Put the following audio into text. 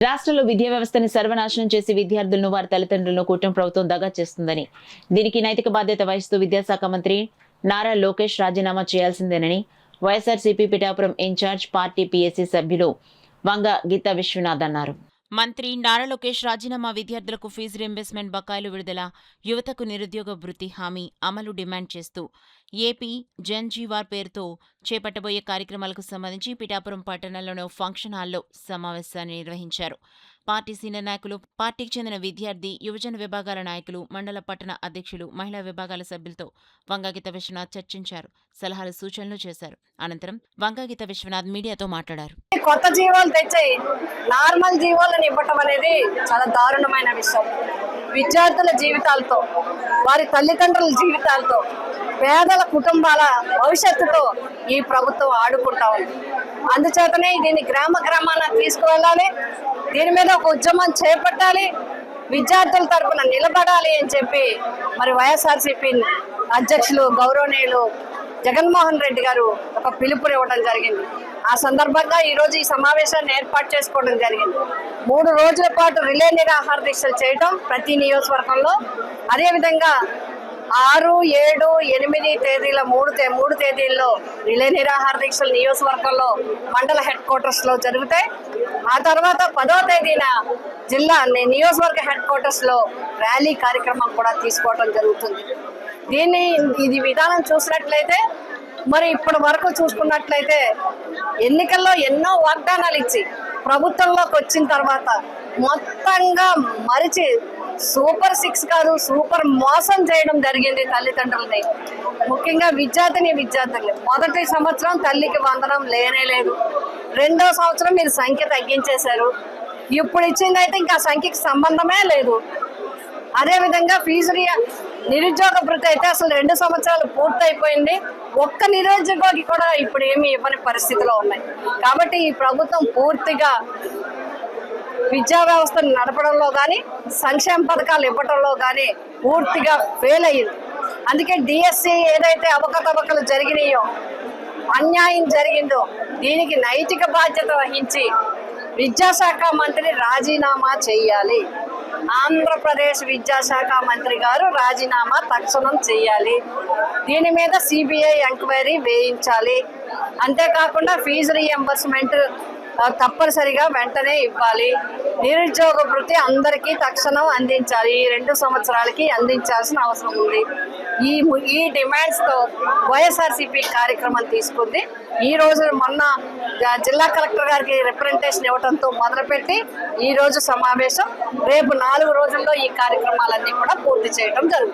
రాష్ట్రంలో విద్యా వ్యవస్థని సర్వనాశనం చేసి విద్యార్థులను వారి తల్లిదండ్రులను కూటమి ప్రభుత్వం దగా చేస్తుందని, దీనికి నైతిక బాధ్యత వహిస్తూ విద్యాశాఖ మంత్రి నారా లోకేష్ రాజీనామా చేయాల్సిందేనని YSRCP Pithapuram incharge party PSC సభ్యులు వంగ గీతా విశ్వనాథ్ అన్నారు. మంత్రి నారా లోకేష్ రాజీనామా విద్యార్థులకు ఫీజు రీయింబర్స్మెంట్ బకాయిలు విడుదల, యువతకు నిరుద్యోగ వృత్తి హామీ అమలు డిమాండ్ చేస్తూ ఏపీ జన్ జీవార్ పేరుతో చేపట్టబోయే కార్యక్రమాలకు సంబంధించి పిఠాపురం పట్టణంలోని ఫంక్షన్ హాల్లో సమావేశాన్ని నిర్వహించారు. పార్టీ సీనియర్ నాయకులు, పార్టీకి చెందిన విద్యార్థి, యువజన విభాగాల నాయకులు, మండల పట్టణ అధ్యక్షులు, మహిళా విభాగాల సభ్యులతో వంగగీత విశ్వనాథ్ చర్చించారు, సలహాలు సూచనలు చేశారు. అనంతరం వంగగీత విశ్వనాథ్ మీడియాతో మాట్లాడారు. కొత్త జీవాలు తెచ్చి నార్మల్ జీవాలను ఇవ్వటం అనేది చాలా దారుణమైన విషయం. విద్యార్థుల జీవితాలతో, వారి తల్లిదండ్రుల జీవితాలతో, పేదల కుటుంబాల భవిష్యత్తుతో ఈ ప్రభుత్వం ఆడుకుంటా ఉంది. అందుచేతనే దీన్ని గ్రామ గ్రామాన తీసుకువెళ్ళాలి, దీని మీద ఒక ఉద్యమం చేపట్టాలి, విద్యార్థుల తరఫున నిలబడాలి అని చెప్పి మరి వైఎస్ఆర్సీపీ అధ్యక్షులు గౌరవనీయులు జగన్మోహన్ రెడ్డి గారు ఒక పిలుపుని ఇవ్వడం జరిగింది. ఆ సందర్భంగా ఈరోజు ఈ సమావేశాన్ని ఏర్పాటు చేసుకోవడం జరిగింది. 3 రోజుల పాటు రిలే నిరాహార దీక్షలు చేయడం ప్రతి నియోజకవర్గంలో, అదేవిధంగా 6, 7, 8 తేదీల 3 తేదీల్లో రిలే నిరాహార దీక్షలు నియోజకవర్గంలో మండల హెడ్ క్వార్టర్స్ లో జరుగుతాయి. ఆ తర్వాత 10వ తేదీన జిల్లా నియోజకవర్గ హెడ్ క్వార్టర్స్ లో ర్యాలీ కార్యక్రమం కూడా తీసుకోవడం జరుగుతుంది. ఇది విధానం చూసినట్లయితే, మరి ఇప్పటి వరకు చూసుకున్నట్లయితే ఎన్నికల్లో ఎన్నో వాగ్దానాలు ఇచ్చి ప్రభుత్వంలోకి వచ్చిన తర్వాత మొత్తంగా మరిచి సూపర్ 6 కాదు, సూపర్ మోసం చేయడం జరిగింది తల్లిదండ్రులని, ముఖ్యంగా విద్యార్థుల్ని. మొదటి సంవత్సరం తల్లికి వందనం లేనే లేదు, 2వ సంవత్సరం మీరు సంఖ్య తగ్గించేశారు, ఇప్పుడు ఇచ్చిందైతే ఇంకా సంఖ్యకి సంబంధమే లేదు. అదేవిధంగా నిరుద్యోగ భృతి అయితే అసలు 2 సంవత్సరాలు పూర్తయిపోయింది, ఒక్క నిరుద్యోగి కూడా ఇప్పుడు ఏమి ఇవ్వని పరిస్థితిలో ఉన్నాయి. కాబట్టి ఈ ప్రభుత్వం పూర్తిగా విద్యా వ్యవస్థను నడపడంలో కానీ, సంక్షేమ పథకాలు ఇవ్వడంలో కానీ పూర్తిగా ఫెయిల్ అయ్యింది. అందుకే డిఎస్సి ఏదైతే అవకతవకలు జరిగినాయో, అన్యాయం జరిగిందో, దీనికి నైతిక బాధ్యత వహించి విద్యాశాఖ మంత్రి రాజీనామా చేయాలి. ఆంధ్రప్రదేశ్ విద్యాశాఖ మంత్రి గారు రాజీనామా తక్షణం చేయాలి. దీని మీద సిబిఐ ఎంక్వైరీ వేయించాలి. అంతేకాకుండా ఫీజు రీయింబర్స్మెంట్ తప్పనిసరిగా వెంటనే ఇవ్వాలి. నిరుద్యోగ వృత్తి అందరికీ తక్షణం అందించాలి. ఈ 2 సంవత్సరాలకి అందించాల్సిన అవసరం ఉంది. ఈ డిమాండ్స్ తో వైఎస్ఆర్సీపీ కార్యక్రమం తీసుకుంది. ఈ రోజు మొన్న జిల్లా కలెక్టర్ గారికి రిప్రజెంటేషన్ ఇవ్వడంతో మొదలుపెట్టి ఈ రోజు సమావేశం, రేపు 4 రోజుల్లో ఈ కార్యక్రమాలన్నీ కూడా పూర్తి చేయడం జరుగుతుంది.